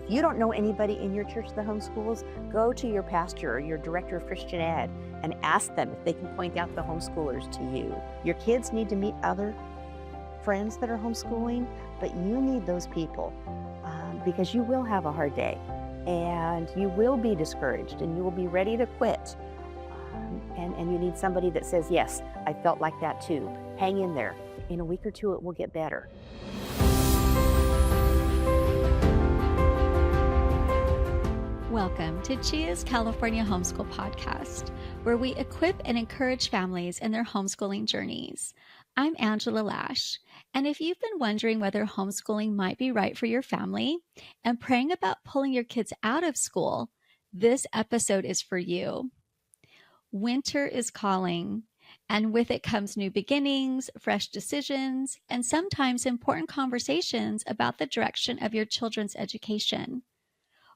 If you don't know anybody in your church that homeschools, go to your pastor or your director of Christian ed and ask them if they can point out the homeschoolers to you. Your kids need to meet other friends that are homeschooling, but you need those people because you will have a hard day and you will be discouraged and you will be ready to quit. And you need somebody that says, yes, I felt like that too. Hang in there. In a week or two, it will get better. Welcome to Chia's California Homeschool Podcast, where we equip and encourage families in their homeschooling journeys. I'm Angela Lash, and if you've been wondering whether homeschooling might be right for your family and praying about pulling your kids out of school, this episode is for you. Winter is calling, and with it comes new beginnings, fresh decisions, and sometimes important conversations about the direction of your children's education.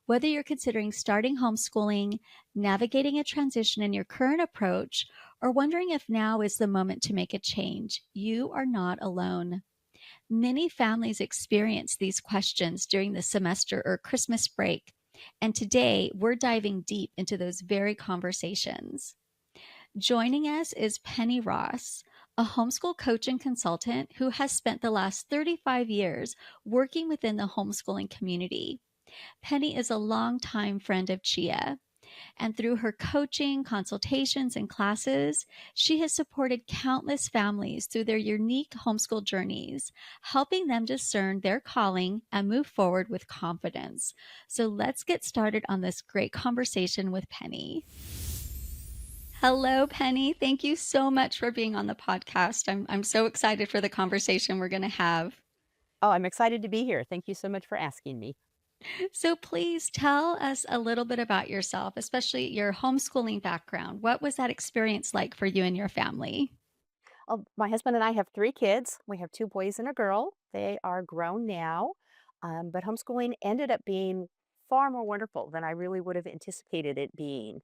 Whether you're considering starting homeschooling, navigating a transition in your current approach, or wondering if now is the moment to make a change, you are not alone. Many families experience these questions during the semester or Christmas break, and today we're diving deep into those very conversations. Joining us is Penny Ross, a homeschool coach and consultant who has spent the last 35 years working within the homeschooling community. Penny is a longtime friend of Chia, and through her coaching, consultations, and classes, she has supported countless families through their unique homeschool journeys, helping them discern their calling and move forward with confidence. So let's get started on this great conversation with Penny. Hello, Penny. Thank you so much for being on the podcast. I'm so excited for the conversation we're going to have. Oh, I'm excited to be here. Thank you so much for asking me. So please tell us a little bit about yourself, especially your homeschooling background. What was that experience like for you and your family? My husband and I have 3 kids. We have 2 boys and a girl. They are grown now, but homeschooling ended up being far more wonderful than I really would have anticipated it being.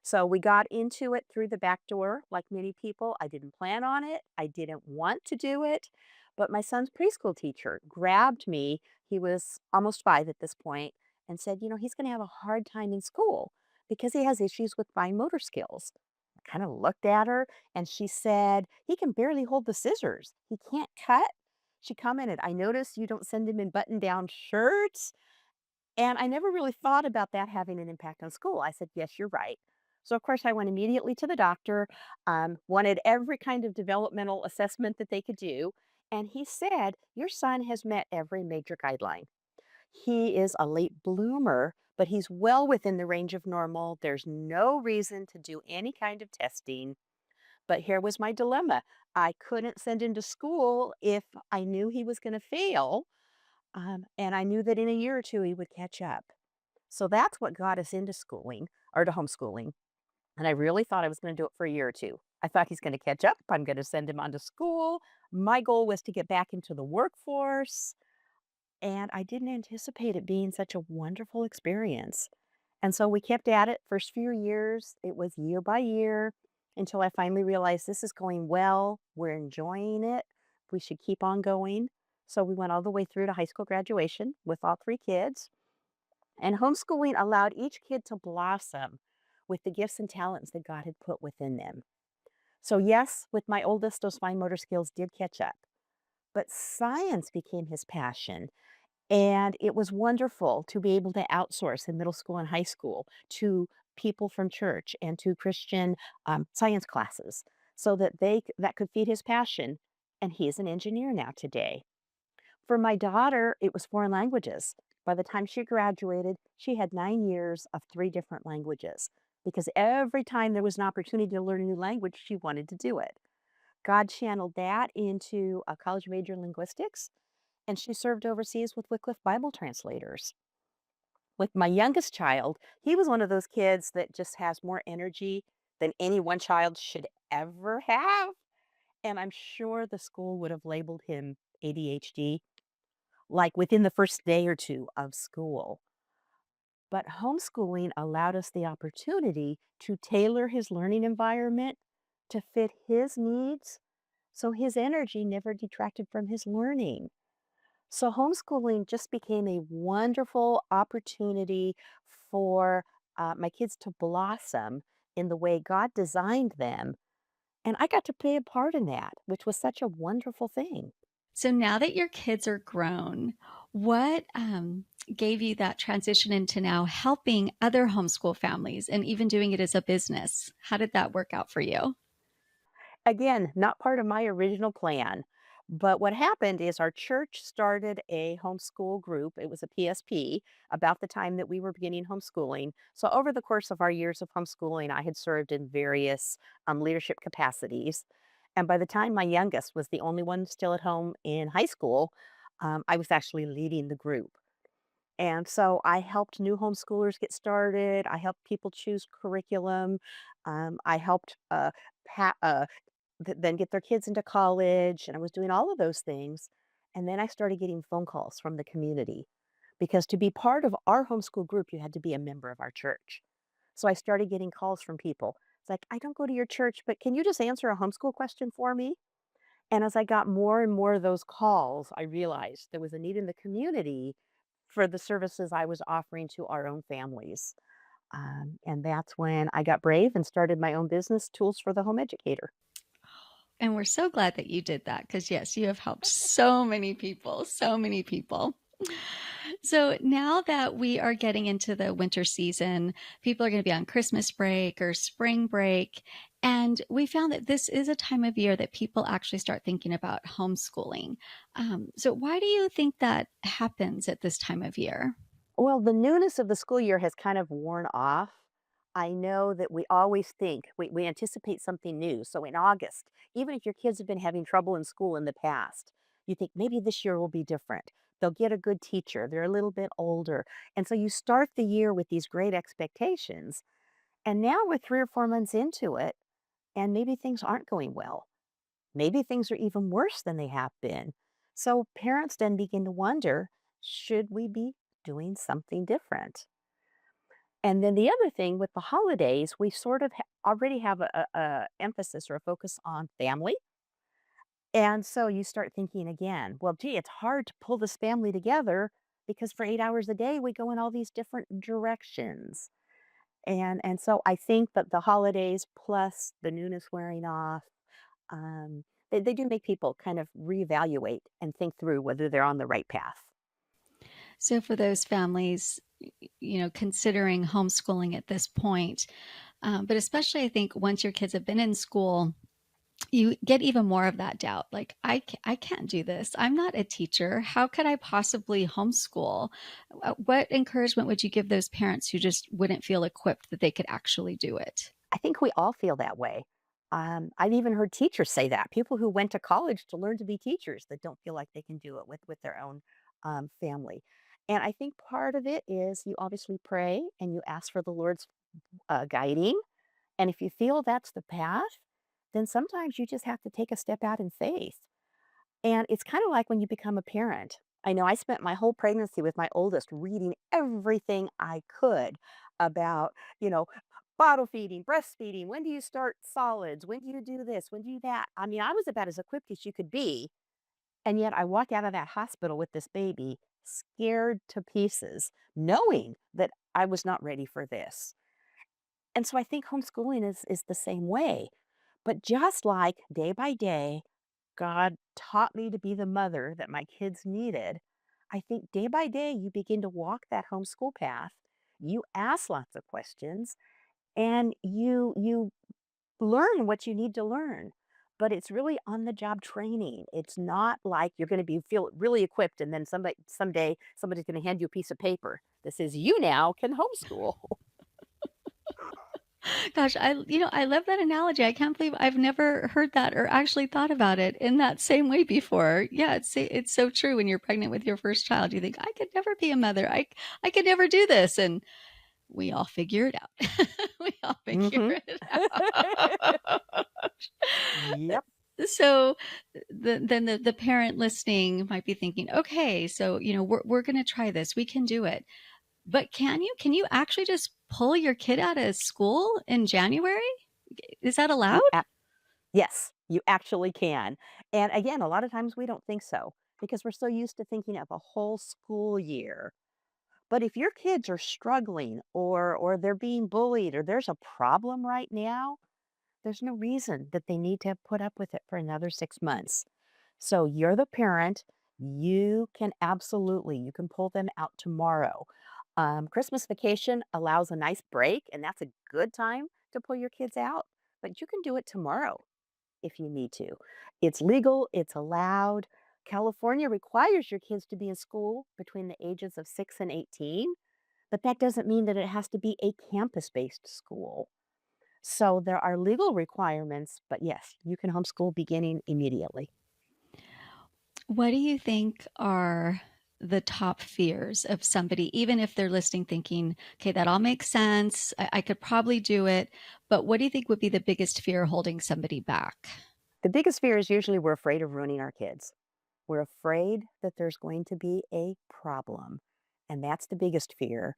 So we got into it through the back door, like many people. I didn't plan on it. I didn't want to do it, but my son's preschool teacher grabbed me. He was almost 5 at this point and said, he's going to have a hard time in school because he has issues with fine motor skills. I kind of looked at her and she said, "He can barely hold the scissors. He can't cut." She commented, "I notice you don't send him in button-down shirts." And I never really thought about that having an impact on school. I said, "Yes, you're right." So, of course, I went immediately to the doctor, wanted every kind of developmental assessment that they could do. And he said, "Your son has met every major guideline. He is a late bloomer, but he's well within the range of normal. There's no reason to do any kind of testing." But here was my dilemma. I couldn't send him to school if I knew he was going to fail. And I knew that in a year or two he would catch up. So that's what got us into schooling or to homeschooling. And I really thought I was going to do it for a year or two. I thought he's going to catch up. I'm going to send him on to school. My goal was to get back into the workforce. And I didn't anticipate it being such a wonderful experience. And so we kept at it. First few years, it was year by year until I finally realized this is going well. We're enjoying it. We should keep on going. So we went all the way through to high school graduation with all 3 kids. And homeschooling allowed each kid to blossom with the gifts and talents that God had put within them. So, yes, with my oldest, those fine motor skills did catch up. But science became his passion. And it was wonderful to be able to outsource in middle school and high school to people from church and to Christian science classes so that that could feed his passion. And he is an engineer now today. For my daughter, it was foreign languages. By the time she graduated, she had 9 years of 3 different languages because every time there was an opportunity to learn a new language, she wanted to do it. God channeled that into a college major in linguistics, and she served overseas with Wycliffe Bible translators. With my youngest child, he was one of those kids that just has more energy than any one child should ever have. And I'm sure the school would have labeled him ADHD like within the first day or two of school. But homeschooling allowed us the opportunity to tailor his learning environment to fit his needs so his energy never detracted from his learning. So homeschooling just became a wonderful opportunity for my kids to blossom in the way God designed them. And I got to play a part in that, which was such a wonderful thing. So now that your kids are grown, what gave you that transition into now helping other homeschool families and even doing it as a business? How did that work out for you? Again, not part of my original plan. But what happened is our church started a homeschool group. It was a PSP about the time that we were beginning homeschooling. So, over the course of our years of homeschooling, I had served in various leadership capacities. And by the time my youngest was the only one still at home in high school, I was actually leading the group. And so I helped new homeschoolers get started. I helped people choose curriculum. I helped then get their kids into college, and I was doing all of those things. And then I started getting phone calls from the community because to be part of our homeschool group, you had to be a member of our church. So I started getting calls from people. It's like, I don't go to your church, but can you just answer a homeschool question for me? And as I got more and more of those calls, I realized there was a need in the community for the services I was offering to our own families. And that's when I got brave and started my own business, Tools for the Home Educator. And we're so glad that you did that because, yes, you have helped so many people, so many people. So now that we are getting into the winter season, people are going to be on Christmas break or spring break. And we found that this is a time of year that people actually start thinking about homeschooling. So, why do you think that happens at this time of year? Well, the newness of the school year has kind of worn off. I know that we always think we anticipate something new. So in August, even if your kids have been having trouble in school in the past, you think maybe this year will be different. They'll get a good teacher. They're a little bit older. And so you start the year with these great expectations. And now we're 3 or 4 months into it, and maybe things aren't going well. Maybe things are even worse than they have been. So parents then begin to wonder, should we be doing something different? And then the other thing with the holidays, we sort of already have a emphasis or a focus on family. And so you start thinking again, well, gee, it's hard to pull this family together because for 8 hours a day we go in all these different directions. And so I think that the holidays plus the newness wearing off, they do make people kind of reevaluate and think through whether they're on the right path. So, for those families, considering homeschooling at this point, but especially I think once your kids have been in school, you get even more of that doubt. Like, I can't do this. I'm not a teacher. How could I possibly homeschool? What encouragement would you give those parents who just wouldn't feel equipped that they could actually do it? I think we all feel that way. I've even heard teachers say that, people who went to college to learn to be teachers that don't feel like they can do it with their own family. And I think part of it is you obviously pray and you ask for the Lord's guiding. And if you feel that's the path, then sometimes you just have to take a step out in faith. And it's kind of like when you become a parent. I know I spent my whole pregnancy with my oldest reading everything I could about, you know, bottle feeding, breastfeeding. When do you start solids? When do you do this? When do you do that? I mean, I was about as equipped as you could be. And yet I walked out of that hospital with this baby scared to pieces, knowing that I was not ready for this. And so I think homeschooling is the same way. But just like day by day, God taught me to be the mother that my kids needed. I think day by day, you begin to walk that homeschool path. You ask lots of questions and you learn what you need to learn. But it's really on the job training. It's not like you're going to be feel really equipped and then someday somebody's going to hand you a piece of paper that says you now can homeschool. Gosh, I love that analogy. I can't believe I've never heard that or actually thought about it in that same way before. Yeah, it's so true. When you're pregnant with your first child, you think I could never be a mother. I could never do this, and we all figure it out. We all figure Hmm. it out. Yep. So then the parent listening might be thinking, okay, so we're going to try this. We can do it. But can you actually just pull your kid out of school in January? Is that allowed? You Yes, you actually can. And again, a lot of times we don't think so. because we're so used to thinking of a whole school year. But if your kids are struggling or they're being bullied or there's a problem right now, there's no reason that they need to put up with it for another 6 months. So you're the parent. You can pull them out tomorrow. Christmas vacation allows a nice break, and that's a good time to pull your kids out. But you can do it tomorrow if you need to. It's legal, it's allowed. California requires your kids to be in school between the ages of 6 and 18, but that doesn't mean that it has to be a campus based school. So there are legal requirements, but yes, you can homeschool beginning immediately. What do you think are the top fears of somebody, even if they're listening thinking, okay, that all makes sense. I could probably do it. But what do you think would be the biggest fear holding somebody back? The biggest fear is usually we're afraid of ruining our kids. We're afraid that there's going to be a problem, and that's the biggest fear.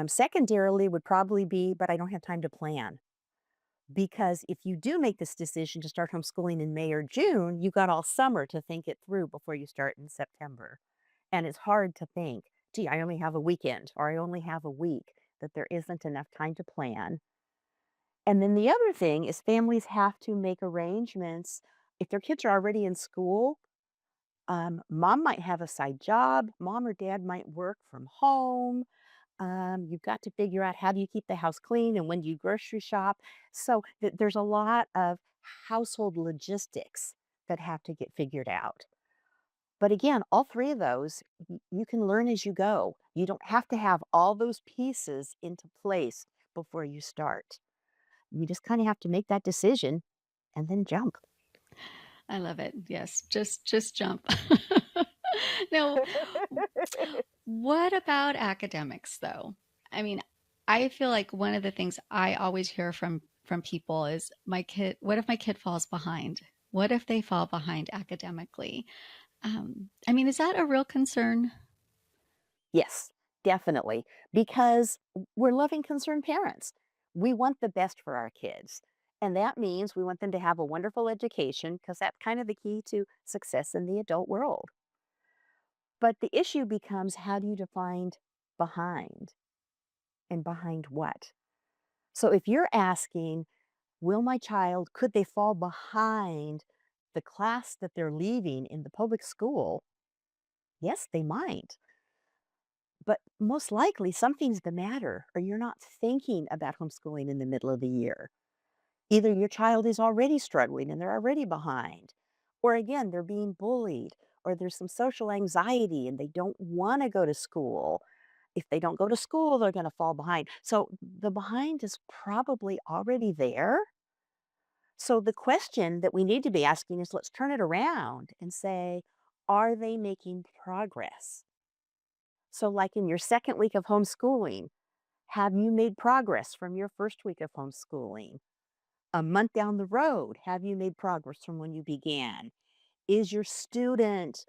Secondarily, would probably be, but I don't have time to plan. Because if you do make this decision to start homeschooling in May or June, you got all summer to think it through before you start in September. And it's hard to think, gee, I only have a weekend or I only have a week, that there isn't enough time to plan. And then the other thing is families have to make arrangements. If their kids are already in school, mom might have a side job, mom or dad might work from home. You've got to figure out how do you keep the house clean and when do you grocery shop. So there's a lot of household logistics that have to get figured out. But again, all three of those you can learn as you go. You don't have to have all those pieces into place before you start. You just kind of have to make that decision and then jump. I love it. Yes, just jump. Now, what about academics though? I mean, I feel like one of the things I always hear from people is my kid, what if my kid falls behind? What if they fall behind academically? I mean, is that a real concern? Yes, definitely. Because we're loving, concerned parents. We want the best for our kids. And that means we want them to have a wonderful education because that's kind of the key to success in the adult world. But the issue becomes how do you define behind and behind what? So if you're asking, will my child, could they fall behind the class that they're leaving in the public school? Yes, they might. But most likely something's the matter, or you're not thinking about homeschooling in the middle of the year. Either your child is already struggling and they're already behind, or again, they're being bullied, or there's some social anxiety and they don't want to go to school. If they don't go to school, they're going to fall behind. So the behind is probably already there. So the question that we need to be asking is let's turn it around and say, are they making progress? So, like in your second week of homeschooling, have you made progress from your first week of homeschooling? A month down the road, have you made progress from when you began? Is your student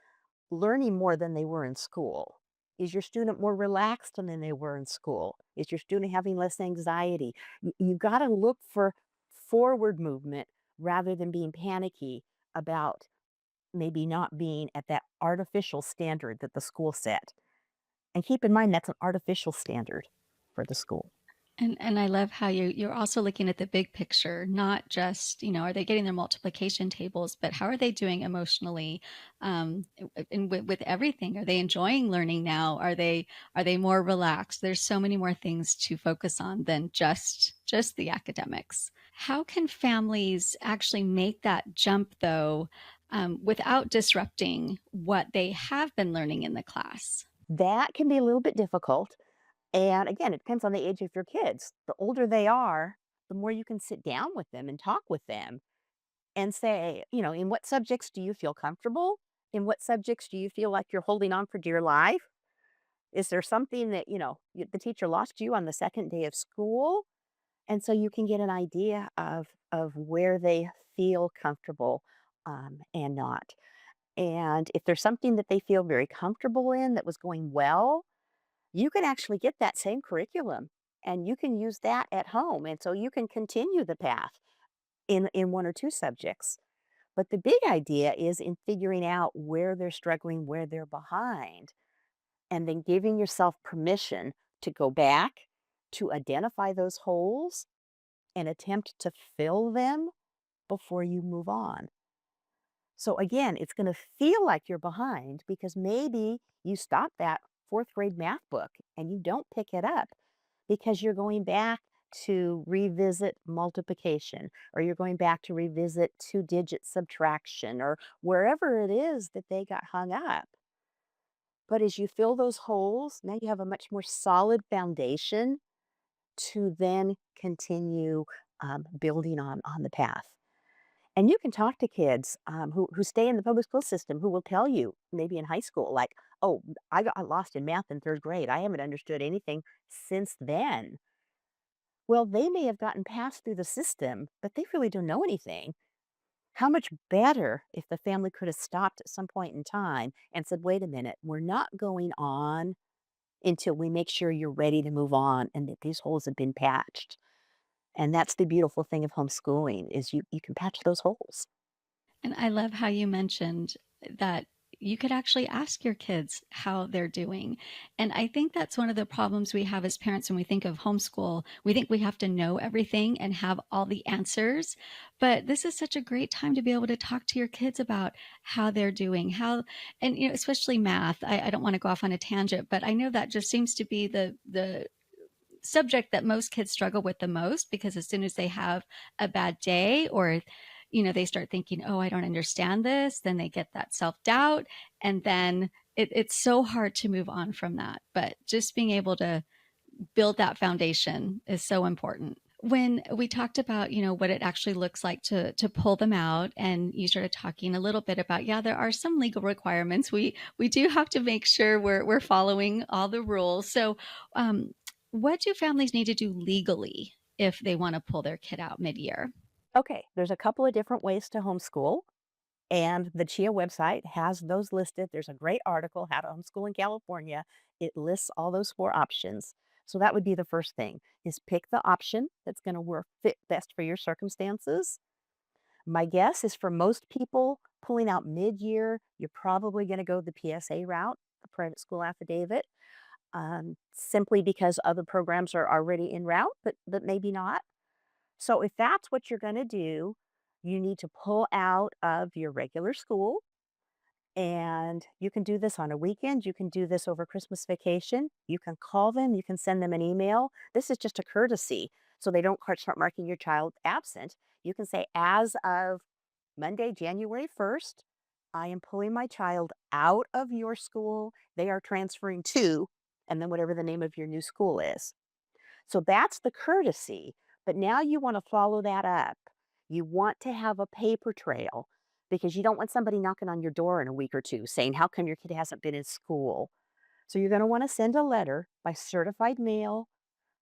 learning more than they were in school? Is your student more relaxed than they were in school? Is your student having less anxiety? You've got to look for forward movement rather than being panicky about maybe not being at that artificial standard that the school set. And keep in mind that's an artificial standard for the school. And I love how you're also looking at the big picture, not just, are they getting their multiplication tables, but how are they doing emotionally, and with everything? Are they enjoying learning now? Are they more relaxed? There's so many more things to focus on than just the academics. How can families actually make that jump though, without disrupting what they have been learning in the class? That can be a little bit difficult. And again, it depends on the age of your kids. The older they are, the more you can sit down with them and talk with them and say, in what subjects do you feel comfortable? In what subjects do you feel like you're holding on for dear life? Is there something that, the teacher lost you on the second day of school? And so you can get an idea of where they feel comfortable and not. And if there's something that they feel very comfortable in that was going well, you can actually get that same curriculum and you can use that at home. And so you can continue the path in one or two subjects. But the big idea is in figuring out where they're struggling, where they're behind, and then giving yourself permission to go back, to identify those holes and attempt to fill them before you move on. So again, it's going to feel like you're behind because maybe you stop that fourth grade math book and you don't pick it up because you're going back to revisit multiplication or you're going back to revisit two-digit subtraction or wherever it is that they got hung up. But as you fill those holes, now you have a much more solid foundation to then continue building on the path. And you can talk to kids who stay in the public school system who will tell you, maybe in high school, like, oh, I got lost in math in third grade. I haven't understood anything since then. Well, they may have gotten passed through the system, but they really don't know anything. How much better if the family could have stopped at some point in time and said, wait a minute, we're not going on until we make sure you're ready to move on and that these holes have been patched. And that's the beautiful thing of homeschooling is you can patch those holes. And I love how you mentioned that you could actually ask your kids how they're doing. And I think that's one of the problems we have as parents when we think of homeschool. We think we have to know everything and have all the answers. But this is such a great time to be able to talk to your kids about how they're doing, and especially math. I don't want to go off on a tangent, but I know that just seems to be the subject that most kids struggle with the most because as soon as they have a bad day or they start thinking, oh, I don't understand this, then they get that self-doubt, and then it's so hard to move on from that. But just being able to build that foundation is so important. When we talked about what it actually looks like to pull them out, and you started talking a little bit about, yeah, there are some legal requirements. We do have to make sure we're following all the rules. So what do families need to do legally if they want to pull their kid out mid-year? Okay, there's a couple of different ways to homeschool, and the CHIA website has those listed. There's a great article, How to Homeschool in California. It lists all those four options. So that would be the first thing is pick the option that's going to work fit best for your circumstances. My guess is for most people pulling out mid-year, you're probably going to go the PSA route, the private school affidavit, simply because other programs are already en route, but maybe not. So if that's what you're going to do, you need to pull out of your regular school. And you can do this on a weekend. You can do this over Christmas vacation. You can call them. You can send them an email. This is just a courtesy. So they don't start marking your child absent. You can say, as of Monday, January 1st, I am pulling my child out of your school. They are transferring to, and then whatever the name of your new school is. So that's the courtesy, but now you wanna follow that up. You want to have a paper trail because you don't want somebody knocking on your door in a week or 2 saying, "How come your kid hasn't been in school?" So you're gonna wanna send a letter by certified mail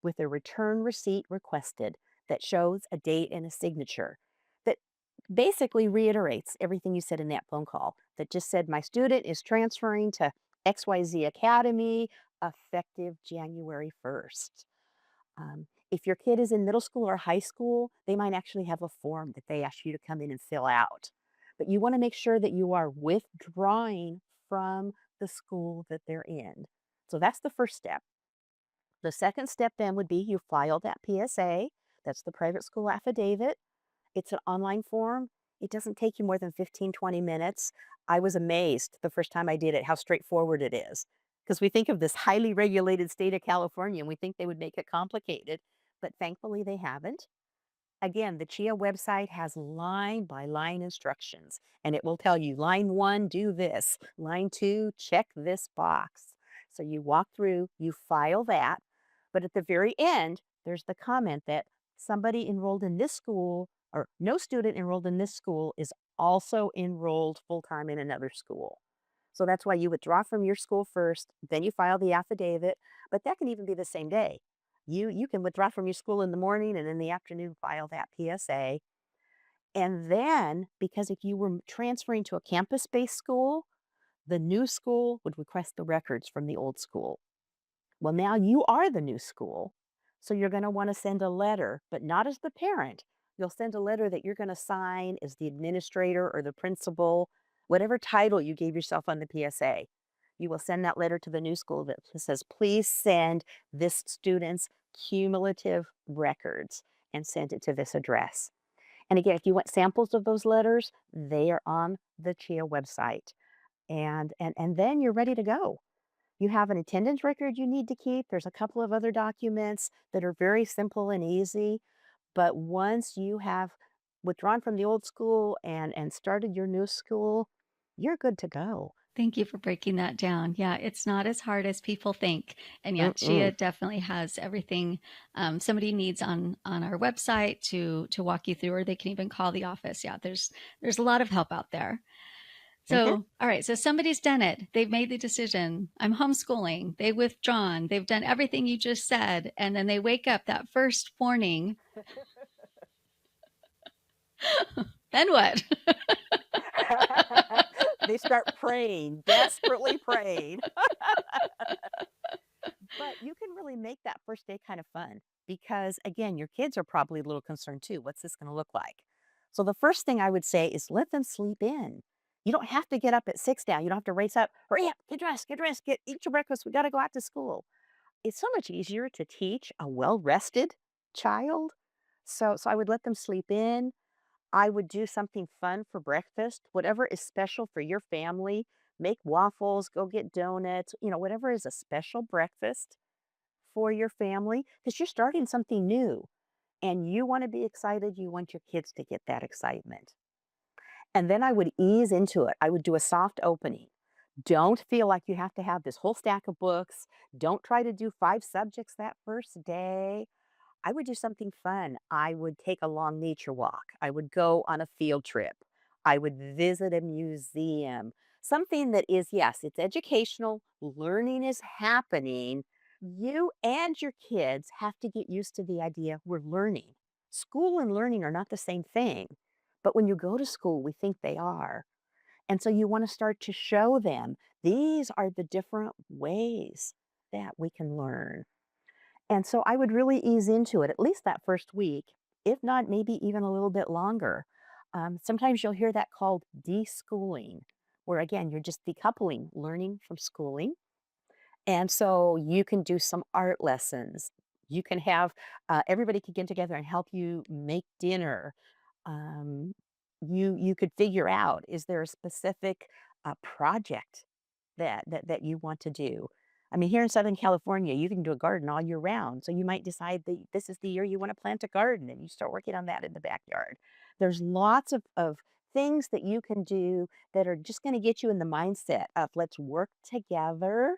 with a return receipt requested that shows a date and a signature that basically reiterates everything you said in that phone call that just said, "My student is transferring to XYZ Academy effective January 1st." If your kid is in middle school or high school, they might actually have a form that they ask you to come in and fill out. But you want to make sure that you are withdrawing from the school that they're in. So that's the first step. The second step then would be you file that PSA. That's the private school affidavit. It's an online form. It doesn't take you more than 15, 20 minutes. I was amazed the first time I did it how straightforward it is. Because we think of this highly regulated state of California and we think they would make it complicated, but thankfully they haven't. Again, the CHIA website has line by line instructions, and it will tell you line one, do this, line two, check this box. So you walk through, you file that, but at the very end, there's the comment that somebody enrolled in this school or no student enrolled in this school is also enrolled full time in another school. So that's why you withdraw from your school first, then you file the affidavit, but that can even be the same day. You can withdraw from your school in the morning and in the afternoon file that PSA. And then, because if you were transferring to a campus-based school, the new school would request the records from the old school. Well, now you are the new school. So you're going to want to send a letter, but not as the parent. You'll send a letter that you're going to sign as the administrator or the principal, whatever title you gave yourself on the PSA. You will send that letter to the new school that says, please send this student's cumulative records and send it to this address. And again, if you want samples of those letters, they are on the CHIA website. And then you're ready to go. You have an attendance record you need to keep. There's a couple of other documents that are very simple and easy. But once you have withdrawn from the old school and started your new school, you're good to go. Thank you for breaking that down. Yeah, it's not as hard as people think. And yeah, Mm-mm. Chia definitely has everything somebody needs on our website to walk you through, or they can even call the office. Yeah, there's a lot of help out there. Mhm. So, all right, so somebody's done it. They've made the decision. I'm homeschooling. They've withdrawn. They've done everything you just said, and then they wake up that first morning. Then what? They start praying, desperately praying. But you can really make that first day kind of fun because, again, your kids are probably a little concerned too. What's this going to look like? So, the first thing I would say is let them sleep in. You don't have to get up at 6 now. You don't have to race up. Hurry up, get dressed, eat your breakfast. We got to go out to school. It's so much easier to teach a well rested child. So, I would let them sleep in. I would do something fun for breakfast, whatever is special for your family. Make waffles, go get donuts, whatever is a special breakfast for your family because you're starting something new and you want to be excited. You want your kids to get that excitement. And then I would ease into it. I would do a soft opening. Don't feel like you have to have this whole stack of books. Don't try to do 5 subjects that first day. I would do something fun. I would take a long nature walk. I would go on a field trip. I would visit a museum. Something that is, yes, it's educational, learning is happening. You and your kids have to get used to the idea we're learning. School and learning are not the same thing. But when you go to school, we think they are. And so you want to start to show them these are the different ways that we can learn. And so I would really ease into it at least that first week, if not maybe even a little bit longer. Sometimes you'll hear that called deschooling, where again, you're just decoupling learning from schooling. And so you can do some art lessons. You can have everybody could get together and help you make dinner. Um, you could figure out, is there a specific project that you want to do? I mean, here in Southern California, you can do a garden all year round. So you might decide that this is the year you want to plant a garden and you start working on that in the backyard. There's lots of things that you can do that are just going to get you in the mindset of let's work together.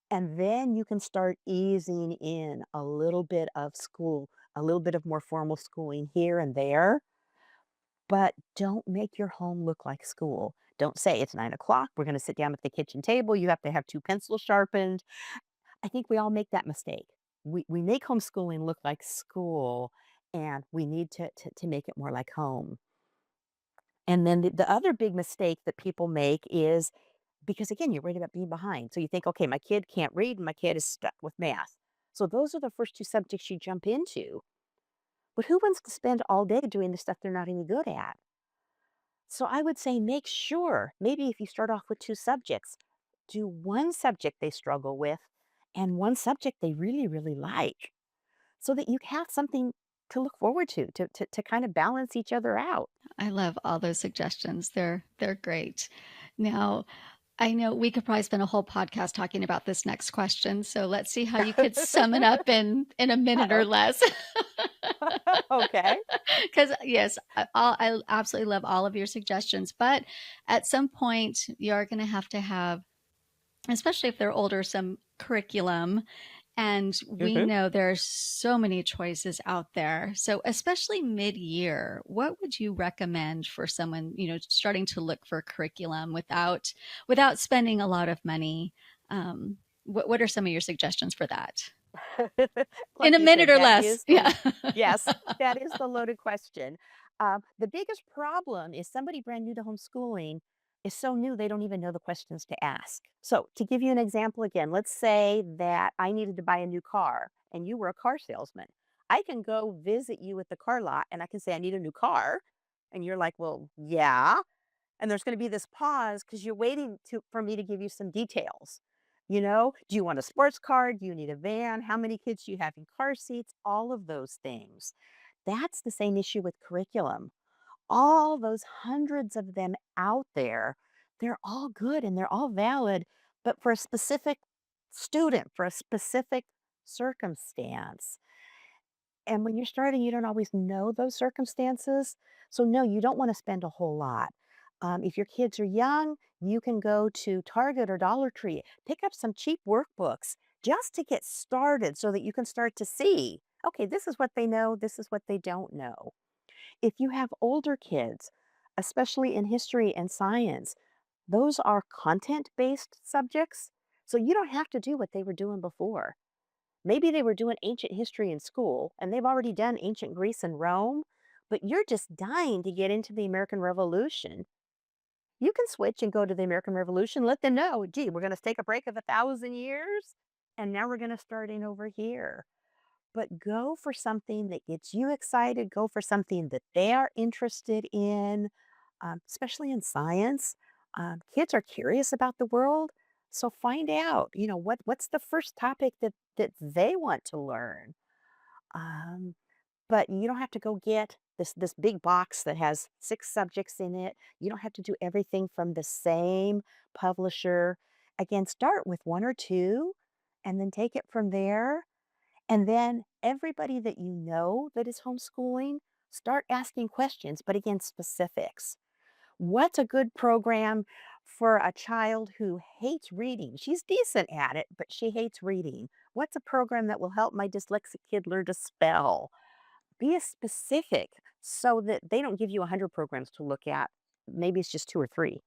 And then you can start easing in a little bit of school, a little bit of more formal schooling here and there, but don't make your home look like school. Don't say it's 9 o'clock. We're going to sit down at the kitchen table. You have to have 2 pencils sharpened. I think we all make that mistake. We make homeschooling look like school, and we need to make it more like home. And then the other big mistake that people make is because, again, you're worried about being behind. So you think, okay, my kid can't read, and my kid is stuck with math. So those are the first 2 subjects you jump into. But who wants to spend all day doing the stuff they're not any good at? So I would say make sure, maybe if you start off with 2 subjects, do one subject they struggle with and one subject they really, really like so that you have something to look forward to kind of balance each other out. I love all those suggestions. They're great. Now, I know we could probably spend a whole podcast talking about this next question. So let's see how you could sum it up in a minute or Uh-oh. less. Okay. Because yes, I absolutely love all of your suggestions. But at some point, you are going to have, especially if they're older, some curriculum. And we Hmm. know there are so many choices out there. So, especially mid year, what would you recommend for someone, starting to look for curriculum without spending a lot of money? What are some of your suggestions for that? In Like a you minute said, or that less. is Yeah. yes, that is the loaded question. The biggest problem is somebody brand new to homeschooling is so new they don't even know the questions to ask. So, to give you an example again, let's say that I needed to buy a new car and you were a car salesman. I can go visit you at the car lot and I can say, I need a new car. And you're like, well, yeah. And there's going to be this pause because you're waiting for me to give you some details. Do you want a sports car? Do you need a van? How many kids do you have in car seats? All of those things. That's the same issue with curriculum. All those hundreds of them out there, they're all good and they're all valid, but for a specific student, for a specific circumstance. And when you're starting, you don't always know those circumstances. So, no, you don't want to spend a whole lot. If your kids are young, you can go to Target or Dollar Tree, pick up some cheap workbooks just to get started so that you can start to see, okay, this is what they know, this is what they don't know. If you have older kids, especially in history and science, those are content based subjects. So you don't have to do what they were doing before. Maybe they were doing ancient history in school and they've already done ancient Greece and Rome, but you're just dying to get into the American Revolution. You can switch and go to the American Revolution, let them know, gee, we're going to take a break of 1,000 years and now we're going to start in over here. But go for something that gets you excited, go for something that they are interested in, especially in science. Kids are curious about the world, so find out, what's the first topic that they want to learn. Um, but you don't have to go get this big box that has 6 subjects in it. You don't have to do everything from the same publisher. Again, start with 1 or 2 and then take it from there. And then everybody that you know that is homeschooling, start asking questions, but again, specifics. What's a good program for a child who hates reading? She's decent at it, but she hates reading. What's a program that will help my dyslexic kid learn to spell? Be as specific so that they don't give you 100 programs to look at. Maybe it's just 2 or 3.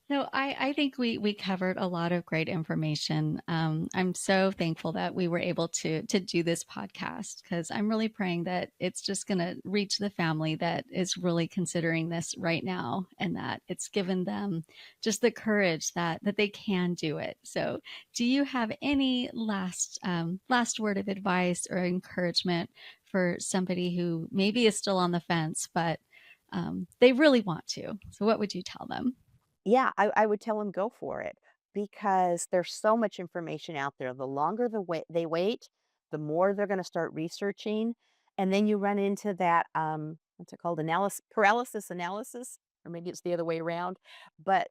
No, I think we covered a lot of great information. I'm so thankful that we were able to do this podcast because I'm really praying that it's just going to reach the family that is really considering this right now, and that it's given them just the courage that they can do it. So, do you have any last word of advice or encouragement for somebody who maybe is still on the fence, but they really want to? So, what would you tell them? Yeah, I would tell them go for it because there's so much information out there. The longer they wait, the more they're going to start researching, and then you run into that what's it called, analysis paralysis analysis, or maybe it's the other way around. But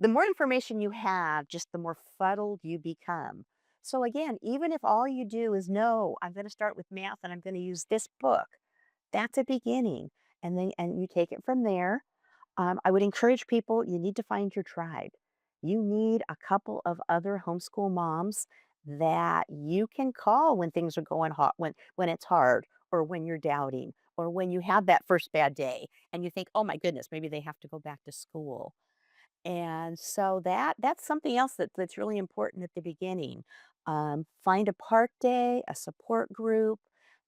the more information you have, just the more fuddled you become. So again, even if all you do is no, I'm going to start with math and I'm going to use this book, that's a beginning, and you take it from there. I would encourage people, you need to find your tribe. You need a couple of other homeschool moms that you can call when things are going hot, when it's hard, or when you're doubting, or when you have that first bad day and you think, oh my goodness, maybe they have to go back to school. And so that's something else that's really important at the beginning. Find a park day, a support group.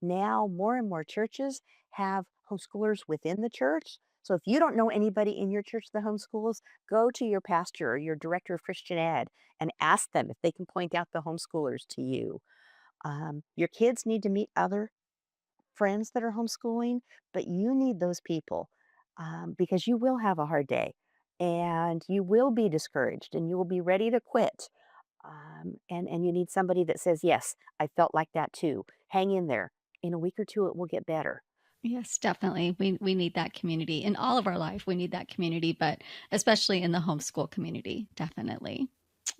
Now, more and more churches have homeschoolers within the church. So if you don't know anybody in your church that homeschools, go to your pastor or your director of Christian ed and ask them if they can point out the homeschoolers to you. Your kids need to meet other friends that are homeschooling, but you need those people because you will have a hard day and you will be discouraged and you will be ready to quit. And you need somebody that says, yes, I felt like that too. Hang in there. In a week or two, it will get better. Yes, definitely. We need that community in all of our life. We need that community, but especially in the homeschool community, definitely.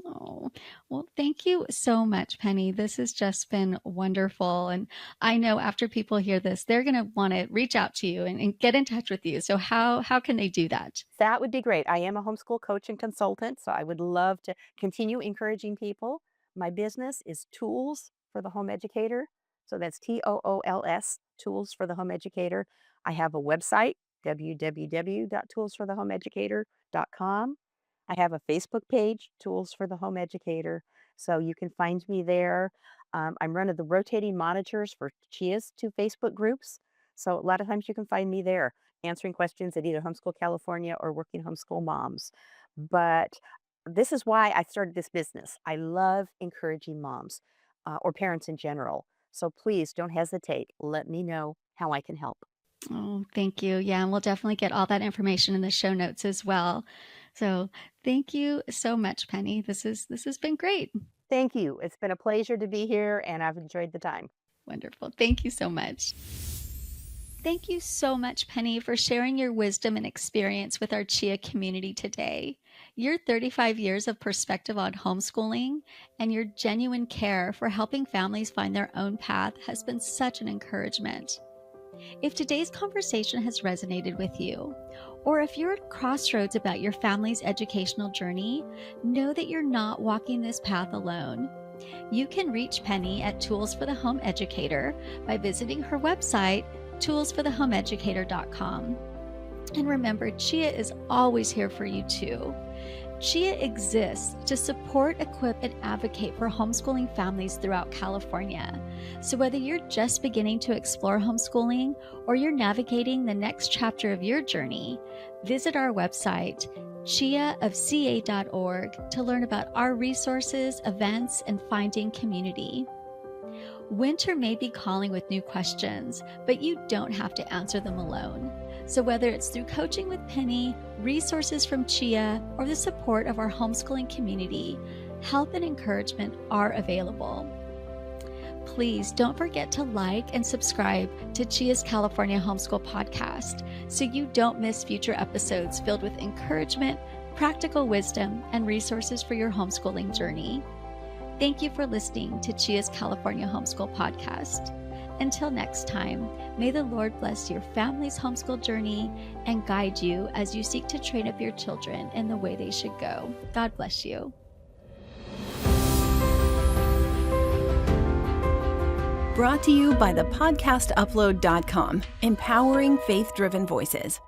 Oh, well, thank you so much, Penny. This has just been wonderful. And I know after people hear this, they're going to want to reach out to you and get in touch with you. So how can they do that? That would be great. I am a homeschool coach and consultant, so I would love to continue encouraging people. My business is Tools for the Home Educator. So that's TOOLS, Tools for the Home Educator. I have a website, www.toolsforthehomeeducator.com. I have a Facebook page, Tools for the Home Educator. So you can find me there. I'm running the rotating monitors for CHIA's 2 Facebook groups. So a lot of times you can find me there answering questions at either Homeschool California or Working Homeschool Moms. But this is why I started this business. I love encouraging moms or parents in general. So please don't hesitate. Let me know how I can help. Oh, thank you. Yeah, and we'll definitely get all that information in the show notes as well. So, thank you so much, Penny. This has been great. Thank you. It's been a pleasure to be here, and I've enjoyed the time. Wonderful. Thank you so much. Thank you so much, Penny, for sharing your wisdom and experience with our Chia community today. Your 35 years of perspective on homeschooling and your genuine care for helping families find their own path has been such an encouragement. If today's conversation has resonated with you, or if you're at crossroads about your family's educational journey, know that you're not walking this path alone. You can reach Penny at Tools for the Home Educator by visiting her website, toolsforthehomeeducator.com. And remember, Chia is always here for you too. Chia exists to support, equip, and advocate for homeschooling families throughout California. So whether you're just beginning to explore homeschooling or you're navigating the next chapter of your journey, visit our website, chiaofca.org, to learn about our resources, events, and finding community. Winter may be calling with new questions, but you don't have to answer them alone. So whether it's through coaching with Penny, resources from Chia, or the support of our homeschooling community, help and encouragement are available. Please don't forget to like and subscribe to Chia's California Homeschool Podcast so you don't miss future episodes filled with encouragement, practical wisdom, and resources for your homeschooling journey. Thank you for listening to Chia's California Homeschool Podcast. Until next time, may the Lord bless your family's homeschool journey and guide you as you seek to train up your children in the way they should go. God bless you. Brought to you by thepodcastupload.com, empowering faith-driven voices.